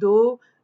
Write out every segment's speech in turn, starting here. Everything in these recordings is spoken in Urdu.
2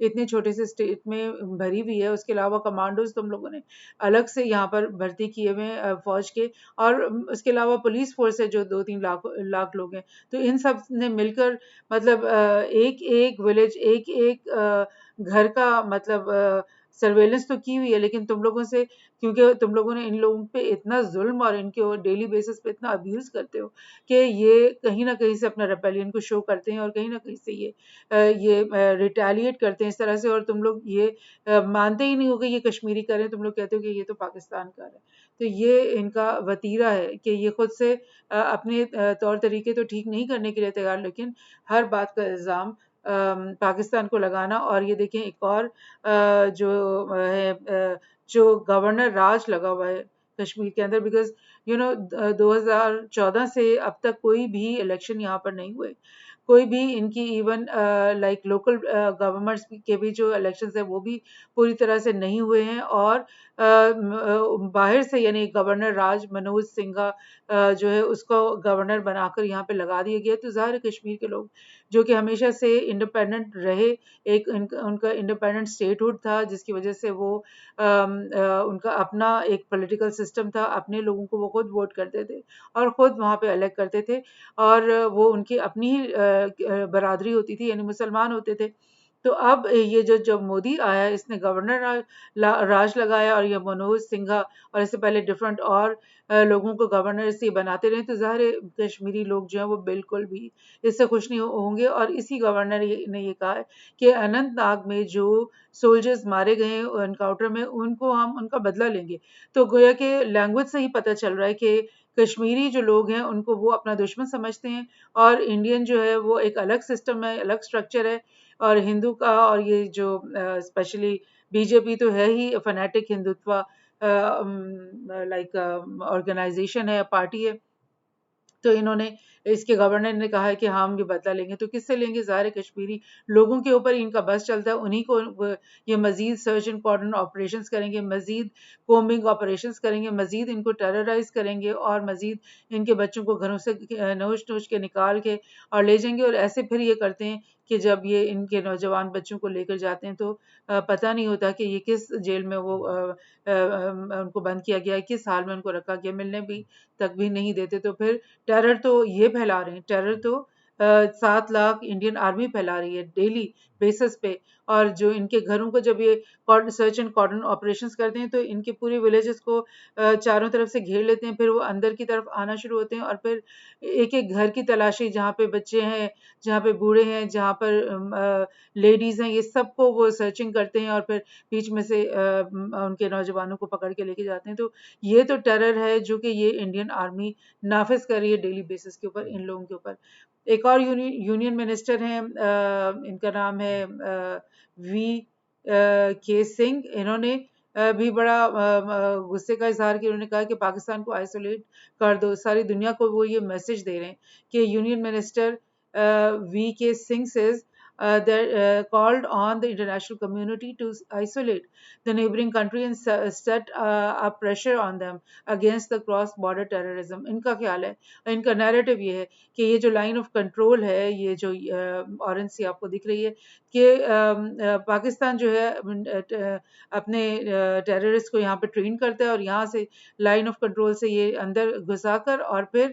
اتنے چھوٹے سے اسٹیٹ میں بھری ہوئی ہے. اس کے علاوہ کمانڈوز تم لوگوں نے الگ سے یہاں پر بھرتی کیے ہوئے ہیں فوج کے, اور اس کے علاوہ پولیس فورس ہے جو 2-3 لاکھ لوگ ہیں. تو ان سب نے مل کر مطلب ایک ایک ولیج, ایک ایک گھر کا مطلب سرویلنس تو کی ہوئی ہے, لیکن تم لوگوں سے, کیونکہ تم لوگوں نے ان لوگوں پہ اتنا ظلم اور ان کے ڈیلی بیسس پہ اتنا ابیوز کرتے ہو کہ یہ کہیں نہ کہیں سے اپنا ریپیلین کو شو کرتے ہیں, اور کہیں نہ کہیں سے یہ ریٹیلیٹ کرتے ہیں اس طرح سے, اور تم لوگ یہ مانتے ہی نہیں ہو کہ یہ کشمیری کریں, تم لوگ کہتے ہو کہ یہ تو پاکستان کا ہے. تو یہ ان کا وتیرہ ہے کہ یہ خود سے اپنے طور طریقے تو ٹھیک نہیں کرنے کے لیے تیار, لیکن ہر بات کا الزام پاکستان کو لگانا. اور یہ دیکھیں ایک اور جو ہے جو گورنر راج لگا ہوا ہے کشمیر کے اندر, بیکاز 2014 سے اب تک کوئی بھی الیکشن یہاں پر نہیں ہوئے, کوئی بھی ان کی ایون لائک لوکل گورنمنٹس کے بھی جو الیکشنز ہیں وہ بھی پوری طرح سے نہیں ہوئے ہیں. اور باہر سے یعنی گورنر راج منوج سنگھا جو ہے اس کو گورنر بنا کر یہاں پہ لگا دیا گیا. تو ظاہر کشمیر کے لوگ جو کہ ہمیشہ سے انڈیپینڈنٹ رہے, ایک ان کا انڈیپینڈنٹ اسٹیٹ ہوڈ تھا جس کی وجہ سے وہ ان کا اپنا ایک پولیٹیکل سسٹم تھا, اپنے لوگوں کو وہ خود ووٹ کرتے تھے اور خود وہاں پہ الیکٹ کرتے تھے, اور وہ ان کی اپنی ہی برادری ہوتی تھی یعنی مسلمان ہوتے تھے. تو اب یہ جو مودی آیا اس نے گورنر راج لگایا, اور یہ منوج سنگھا اور اس سے پہلے ڈفرنٹ اور لوگوں کو گورنر سے بناتے رہے, تو ظاہر کشمیری لوگ جو ہیں وہ بالکل بھی اس سے خوش نہیں ہوں گے. اور اسی گورنر نے یہ کہا ہے کہ اننت ناگ میں جو سولجرز مارے گئے انکاؤنٹر میں ان کو ہم ان کا بدلہ لیں گے. تو گویا کہ لینگویج سے ہی پتہ چل رہا ہے کہ کشمیری جو لوگ ہیں ان کو وہ اپنا دشمن سمجھتے ہیں, اور انڈین جو ہے وہ ایک الگ سسٹم ہے, الگ سٹرکچر ہے, اور ہندو کا, اور یہ جو اسپیشلی بی جے پی تو ہے ہی فنیٹک ہندوتوا لائک آرگنائزیشن ہے, پارٹی ہے. تو انہوں نے اس کے گورنر نے کہا ہے کہ ہم یہ بدلہ لیں گے. تو کس سے لیں گے؟ ظاہر کشمیری لوگوں کے اوپر ان کا بس چلتا ہے, انہی کو یہ مزید سرچ اینڈ کارڈن آپریشنز کریں گے, مزید کومبنگ آپریشنز کریں گے, مزید ان کو ٹیررائز کریں گے, اور مزید ان کے بچوں کو گھروں سے نوچ کے نکال کے اور لے جائیں گے. اور ایسے پھر یہ کرتے ہیں کہ جب یہ ان کے نوجوان بچوں کو لے کر جاتے ہیں تو پتہ نہیں ہوتا کہ یہ کس جیل میں وہ ان کو بند کیا گیا ہے, کس حال میں ان کو رکھا گیا, ملنے بھی تک بھی نہیں دیتے. تو پھر ٹیرر تو یہ پھیلا رہے ہیں, ٹیرر تو 7 لاکھ انڈین آرمی پھیلا رہی ہے ڈیلی بیسس پہ, اور جو ان کے گھروں کو جب یہ سرچ اینڈ کارڈن آپریشنز کرتے ہیں تو ان کے پوری ولیجز کو چاروں طرف سے گھیر لیتے ہیں, پھر وہ اندر کی طرف آنا شروع ہوتے ہیں, اور پھر ایک ایک گھر کی تلاشی, جہاں پہ بچے ہیں, جہاں پہ بوڑھے ہیں, جہاں پر لیڈیز ہیں, یہ سب کو وہ سرچنگ کرتے ہیں, اور پھر بیچ میں سے ان کے نوجوانوں کو پکڑ کے لے کے جاتے ہیں. تو یہ تو ٹیرر ہے جو کہ یہ انڈین آرمی نافذ کر رہی ہے ڈیلی بیسس کے اوپر ان لوگوں کے اوپر. ایک اور یونین منسٹر ہیں, ان کا نام ہے وی کے سنگھ, انہوں نے بھی بڑا غصے کا اظہار کیا. انہوں نے کہا کہ پاکستان کو آئسولیٹ کر دو, ساری دنیا کو وہ یہ میسج دے رہے ہیں کہ یونین منسٹر وی کے Singh says called on the international community to isolate the neighboring country and set up pressure on them against the cross border terrorism. ان کا خیال ہے, ان کا نیریٹو یہ ہے کہ یہ جو لائن آف کنٹرول ہے, یہ جو اورنج سی آپ کو دکھ رہی ہے, کہ پاکستان جو ہے اپنے ٹیررسٹ کو یہاں پہ ٹرین کرتا ہے, اور یہاں سے لائن آف کنٹرول سے یہ اندر گھسا کر اور پھر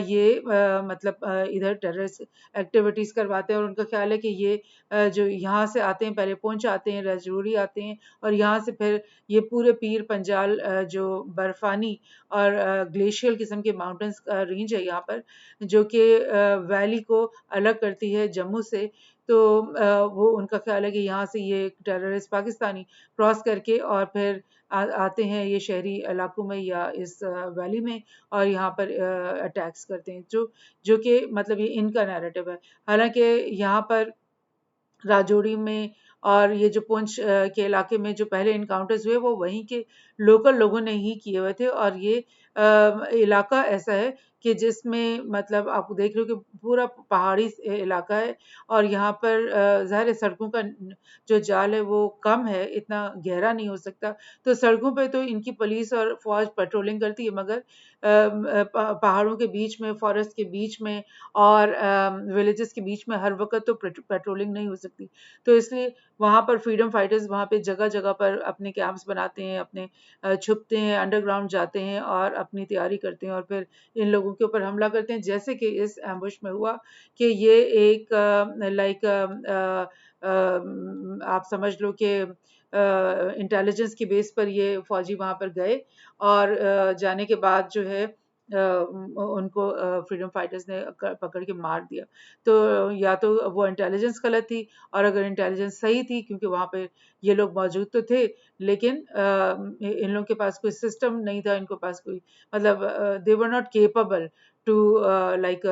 یہ مطلب ادھر ٹیررسٹ ایکٹیویٹیز کرواتے ہیں. اور ان کا خیال ہے کہ یہ جو یہاں سے آتے ہیں, پہلے پونچھ آتے ہیں, رجوری آتے ہیں, اور یہاں سے پھر یہ پورے پیر پنجال جو برفانی اور گلیشیل قسم کے ماؤنٹنس کا رینج ہے یہاں پر, جو کہ ویلی کو الگ کرتی ہے جموں سے. تو وہ ان کا خیال ہے کہ یہاں سے یہ ٹیررسٹ پاکستانی کراس کر کے اور پھر آتے ہیں یہ شہری علاقوں میں یا اس ویلی میں, اور یہاں پر اٹیکس کرتے ہیں, جو کہ مطلب یہ ان کا نیریٹو ہے. حالانکہ یہاں پر راجوری میں اور یہ جو پونچھ کے علاقے میں جو پہلے انکاؤنٹرز ہوئے وہ وہیں کے لوکل لوگوں نے ہی کیے ہوئے تھے, اور یہ علاقہ ایسا ہے کہ جس میں مطلب آپ دیکھ رہے ہو کہ پورا پہاڑی علاقہ ہے, اور یہاں پر ظاہر سڑکوں کا جو جال ہے وہ کم ہے, اتنا گہرا نہیں ہو سکتا. تو سڑکوں پہ تو ان کی پولیس اور فوج پیٹرولنگ کرتی ہے, مگر پہاڑوں کے بیچ میں, فارسٹ کے بیچ میں اور ولیجز کے بیچ میں ہر وقت تو پیٹرولنگ نہیں ہو سکتی. تو اس لیے وہاں پر فریڈم فائٹرز وہاں پہ جگہ جگہ پر اپنے کیمپس بناتے ہیں، اپنے چھپتے ہیں، انڈر گراؤنڈ جاتے ہیں اور اپنی تیاری کرتے ہیں اور پھر ان لوگوں کے اوپر حملہ کرتے ہیں، جیسے کہ اس ایمبوش میں ہوا کہ یہ ایک لائک آپ سمجھ لو کہ انٹیلیجنس کی بیس پر یہ فوجی وہاں پر گئے اور جانے کے بعد جو ہے ان کو فریڈم فائٹرز نے پکڑ کے مار دیا. تو یا تو وہ انٹیلیجنس غلط تھی، اور اگر انٹیلیجنس صحیح تھی کیونکہ وہاں پہ یہ لوگ موجود تو تھے لیکن ان لوگوں کے پاس کوئی سسٹم نہیں تھا، ان کے پاس کوئی مطلب they were not capable to like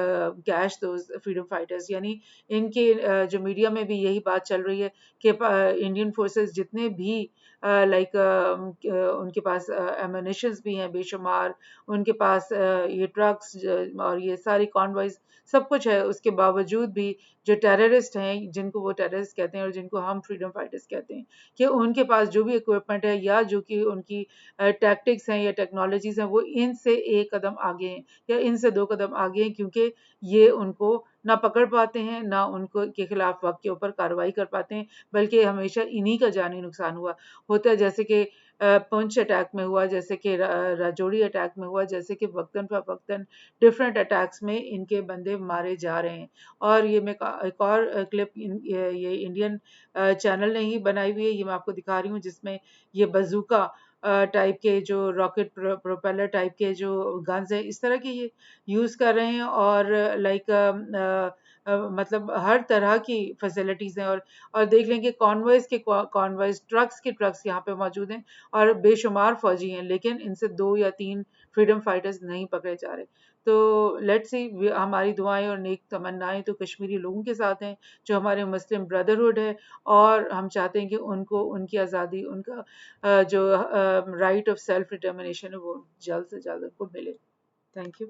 catch those freedom fighters. یعنی ان کے جو میڈیا میں بھی یہی بات چل رہی ہے کہ انڈین فورسز جتنے بھی لائک ان کے پاس ایمونیشنز بھی ہیں بے شمار، ان کے پاس یہ ٹرکس اور یہ ساری کانوائز سب کچھ ہے، اس کے باوجود بھی جو ٹیررسٹ ہیں جن کو وہ ٹیررسٹ کہتے ہیں اور جن کو ہم فریڈم فائٹرز کہتے ہیں، کہ ان کے پاس جو بھی اکوپمنٹ ہے یا جو کہ ان کی ٹیکٹکس ہیں یا ٹیکنالوجیز ہیں وہ ان سے ایک قدم آگے ہیں یا ان سے دو قدم آگے ہیں، کیونکہ یہ ان کو نہ پکڑ پاتے ہیں نہ ان کو کے خلاف وقت کے اوپر کارروائی کر پاتے ہیں، بلکہ ہمیشہ انہی کا جانی نقصان ہوتا ہے، جیسے کہ پنچ اٹیک میں ہوا، جیسے کہ راجوڑی اٹیک میں ہوا، جیسے کہ وقتاً فوقتاً ڈفرینٹ اٹیکس میں ان کے بندے مارے جا رہے ہیں. اور یہ میں ایک اور کلپ یہ انڈین چینل نے ہی بنائی ہوئی ہے، یہ میں آپ کو دکھا رہی ہوں، جس میں یہ بازوکا ٹائپ کے جو راکٹ پروپیلر ٹائپ کے جو گنز ہیں اس طرح کے یہ یوز کر رہے ہیں، اور لائک مطلب ہر طرح کی فیسلٹیز ہیں، اور دیکھ لیں کہ کانوائز کے کانوائز ٹرکس کے ٹرکس یہاں پہ موجود ہیں اور بے شمار فوجی ہیں، لیکن ان سے 2 یا 3 فریڈم فائٹرز نہیں پکڑے جا رہے. تو لیٹس سی، ہماری دعائیں اور نیک تمنائیں تو کشمیری لوگوں کے ساتھ ہیں جو ہمارے مسلم بردرہڈ ہے، اور ہم چاہتے ہیں کہ ان کو ان کی آزادی، ان کا جو رائٹ آف سیلف ڈٹرمنیشن ہے وہ جلد سے جلد ان کو ملے. Thank you.